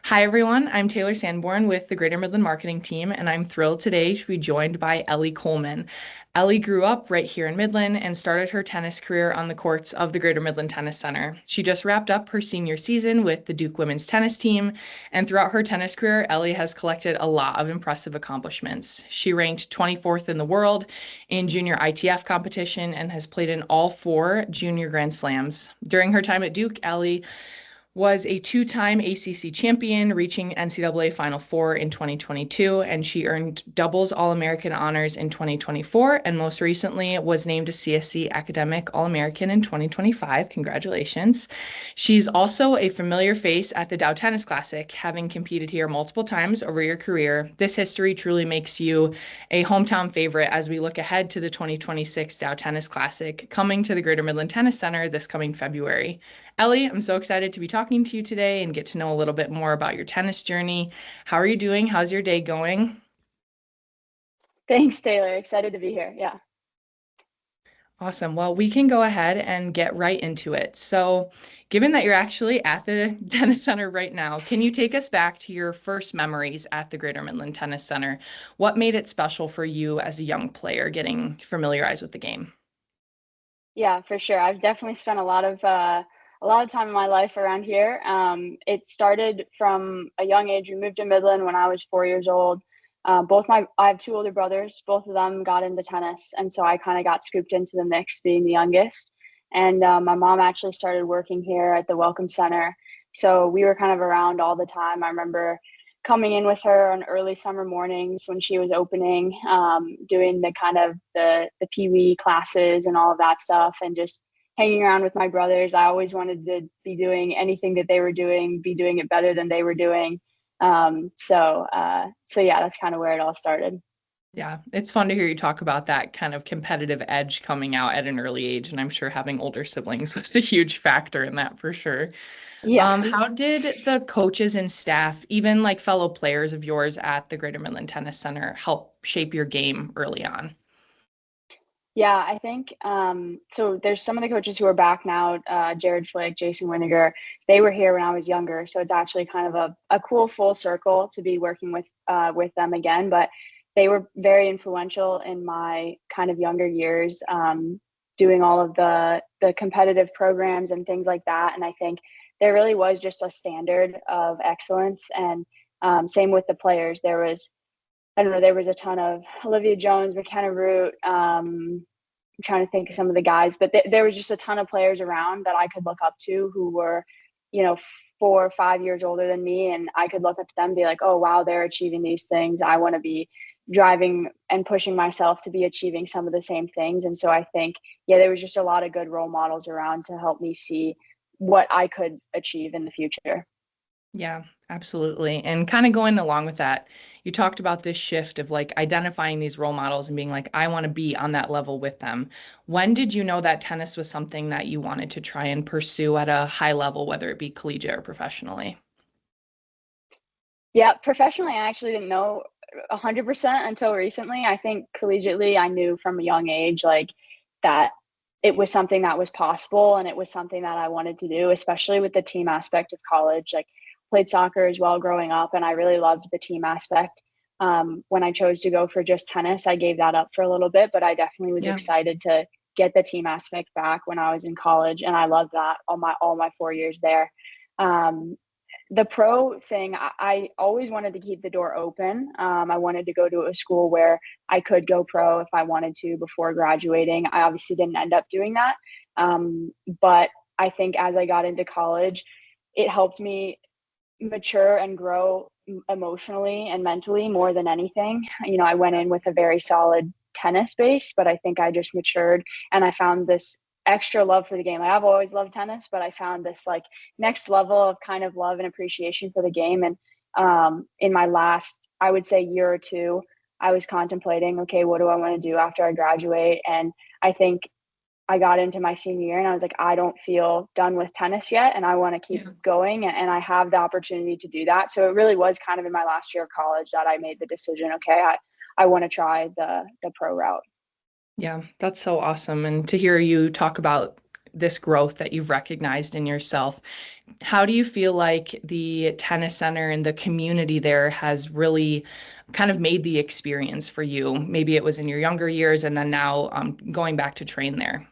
Hi, everyone. I'm Taylor Sanborn with the Greater Midland Marketing Team, and I'm thrilled today to be joined by Ellie Coleman. Ellie grew up right here in Midland and started her tennis career on the courts of the Greater Midland Tennis Center. She just wrapped up her senior season with the Duke women's tennis team, and throughout her tennis career, Ellie has collected a lot of impressive accomplishments. She ranked 24th in the world in junior ITF competition and has played in all four junior Grand Slams. During her time at Duke, Ellie was a two-time ACC champion, reaching NCAA Final Four in 2022, and she earned doubles All-American honors in 2024, and most recently was named a CSC Academic All-American in 2025. Congratulations. She's also a familiar face at the Dow Tennis Classic, having competed here multiple times over your career. This history truly makes you a hometown favorite as we look ahead to the 2026 Dow Tennis Classic, coming to the Greater Midland Tennis Center this coming February. Ellie, I'm so excited to be talking to you today and get to know a little bit more about your tennis journey. How are you doing? How's your day going? Thanks, Taylor. Excited to be here. Yeah. Awesome. Well, we can go ahead and get right into it. So, given that you're actually at the tennis center right now, can you take us back to your first memories at the Greater Midland Tennis Center? What made it special for you as a young player getting familiarized with the game? Yeah, for sure. I've definitely spent a lot of time in my life around here. It started from a young age. We moved to Midland when I was 4 years old. I have two older brothers. Both of them got into tennis, and so I kind of got scooped into the mix, being the youngest. And my mom actually started working here at the Welcome Center, so we were kind of around all the time. I remember coming in with her on early summer mornings when she was opening, doing the kind of the pee wee classes and all of that stuff, and just hanging around with my brothers. I always wanted to be doing anything that they were doing, be doing it better than they were doing. So yeah, that's kind of where it all started. Yeah, it's fun to hear you talk about that kind of competitive edge coming out at an early age, and I'm sure having older siblings was a huge factor in that for sure. Yeah. How did the coaches and staff, even like fellow players of yours at the Greater Midland Tennis Center, help shape your game early on? Yeah, I think so. There's some of the coaches who are back now, Jared Flick, Jason Winiger. They were here when I was younger, so it's actually kind of a cool full circle to be working with them again. But they were very influential in my kind of younger years, doing all of the competitive programs and things like that. And I think there really was just a standard of excellence. And same with the players. I don't know, there was a ton of Olivia Jones, McKenna Root. I'm trying to think of some of the guys, but there was just a ton of players around that I could look up to who were, you know, 4 or 5 years older than me. And I could look up to them and be like, oh, wow, they're achieving these things. I want to be driving and pushing myself to be achieving some of the same things. And so I think, yeah, there was just a lot of good role models around to help me see what I could achieve in the future. Yeah, absolutely. And kind of going along with that, you talked about this shift of like identifying these role models and being like, I want to be on that level with them. When did you know that tennis was something that you wanted to try and pursue at a high level, whether it be collegiate or professionally? Yeah, professionally, I actually didn't know 100% until recently. I think collegiately, I knew from a young age, like that it was something that was possible and it was something that I wanted to do, especially with the team aspect of college. Like, played soccer as well growing up, and I really loved the team aspect. When I chose to go for just tennis, I gave that up for a little bit, but I definitely was Yeah. excited to get the team aspect back when I was in college, and I loved that all my 4 years there. Um, the pro thing, I always wanted to keep the door open. I wanted to go to a school where I could go pro if I wanted to before graduating. I obviously didn't end up doing that. But I think as I got into college, it helped me mature and grow emotionally and mentally more than anything. You know, I went in with a very solid tennis base, but I think I just matured and I found this extra love for the game. Like, I've always loved tennis, but I found this like next level of kind of love and appreciation for the game. And in my last, I would say, year or two, I was contemplating, okay, what do I want to do after I graduate? And I think I got into my senior year and I was like, I don't feel done with tennis yet and I want to keep Yeah. going and I have the opportunity to do that. So it really was kind of in my last year of college that I made the decision, okay, I want to try the pro route. Yeah, that's so awesome. And to hear you talk about this growth that you've recognized in yourself. How do you feel like the tennis center and the community there has really kind of made the experience for you? Maybe it was in your younger years and then now going back to train there.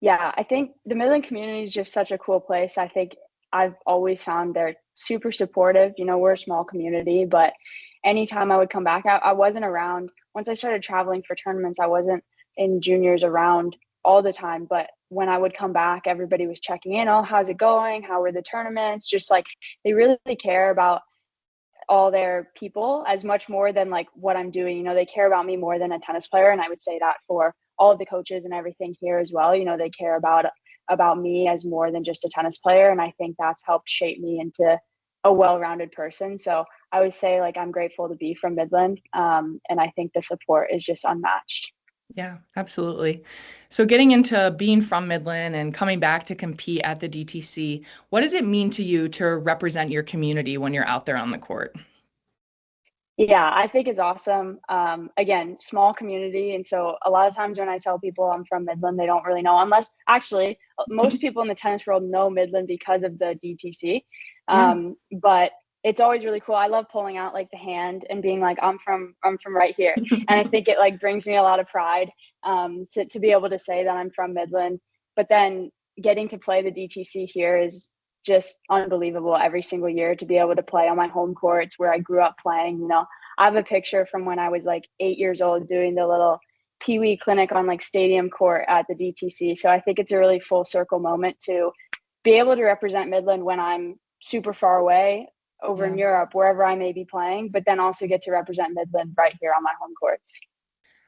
Yeah, I think the Midland community is just such a cool place. I think I've always found they're super supportive. You know, we're a small community, but anytime I would come back, I wasn't around. Once I started traveling for tournaments, I wasn't in juniors around all the time. But when I would come back, everybody was checking in. Oh, how's it going? How were the tournaments? Just like they really care about all their people as much more than like what I'm doing. You know, they care about me more than a tennis player. And I would say that for all of the coaches and everything here as well. You know, they care about me as more than just a tennis player. And I think that's helped shape me into a well-rounded person. So I would say like I'm grateful to be from Midland. And I think the support is just unmatched. Yeah, absolutely. So getting into being from Midland and coming back to compete at the DTC, what does it mean to you to represent your community when you're out there on the court? Yeah, I think it's awesome. Again, small community. And so a lot of times when I tell people I'm from Midland, they don't really know, unless actually most people in the tennis world know Midland because of the DTC. Yeah. But it's always really cool. I love pulling out like the hand and being like, I'm from right here. And I think it like brings me a lot of pride to be able to say that I'm from Midland. But then getting to play the DTC here is just unbelievable every single year to be able to play on my home courts where I grew up playing. You know, I have a picture from when I was like 8 years old doing the little Pee Wee clinic on like stadium court at the DTC. So I think it's a really full circle moment to be able to represent Midland when I'm super far away over in Yeah. Europe, wherever I may be playing, but then also get to represent Midland right here on my home courts.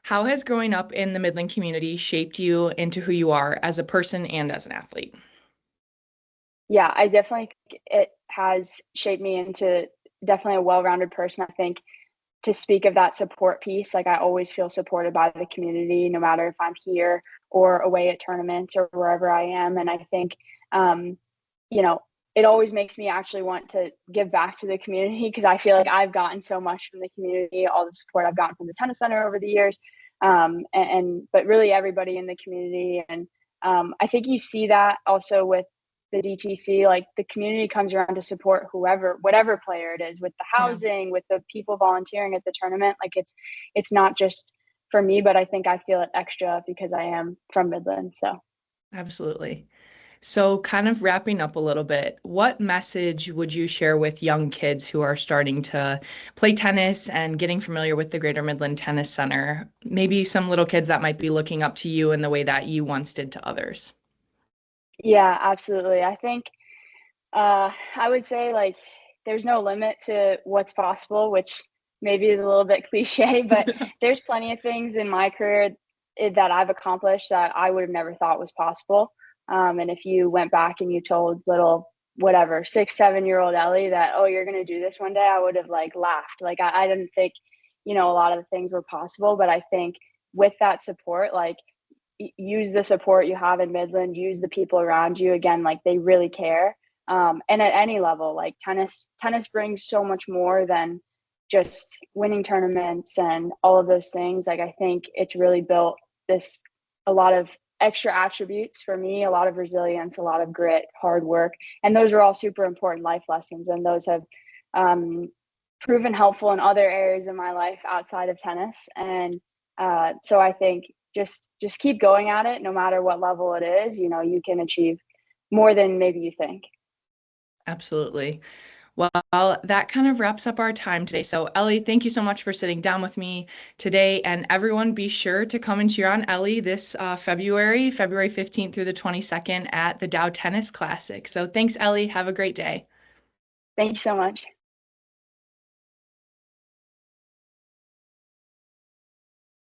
How has growing up in the Midland community shaped you into who you are as a person and as an athlete? Yeah, I definitely think it has shaped me into definitely a well-rounded person. I think to speak of that support piece, like I always feel supported by the community, no matter if I'm here or away at tournaments or wherever I am. And I think, um, you know, it always makes me actually want to give back to the community because I feel like I've gotten so much from the community, all the support I've gotten from the tennis center over the years, but really everybody in the community. And I think you see that also with the DTC, like the community comes around to support whoever, whatever player it is, with the Yeah, housing, with the people volunteering at the tournament. Like it's not just for me, but I think I feel it extra because I am from Midland. So absolutely. So, kind of wrapping up a little bit, what message would you share with young kids who are starting to play tennis and getting familiar with the Greater Midland Tennis Center? Maybe some little kids that might be looking up to you in the way that you once did to others. yeah, absolutely. I think I would say like there's no limit to what's possible, which maybe is a little bit cliche, but there's plenty of things in my career that I've accomplished that I would have never thought was possible. And if you went back and you told little whatever 6, 7 year old Ellie that, oh, you're gonna do this one day, I would have like laughed. Like I didn't think, you know, a lot of the things were possible, but I think with that support, like use the support you have in Midland, use the people around you. Again, like they really care. And at any level, like tennis brings so much more than just winning tournaments and all of those things. Like I think it's really built this a lot of extra attributes for me, a lot of resilience, a lot of grit, hard work, and those are all super important life lessons. And those have proven helpful in other areas of my life outside of tennis. And so I think just keep going at it, no matter what level it is. You know, you can achieve more than maybe you think. Absolutely. Well, that kind of wraps up our time today. So, Ellie, thank you so much for sitting down with me today. And everyone, be sure to come and cheer on Ellie this February 15th through the 22nd at the Dow Tennis Classic. So, thanks, Ellie. Have a great day. Thank you so much.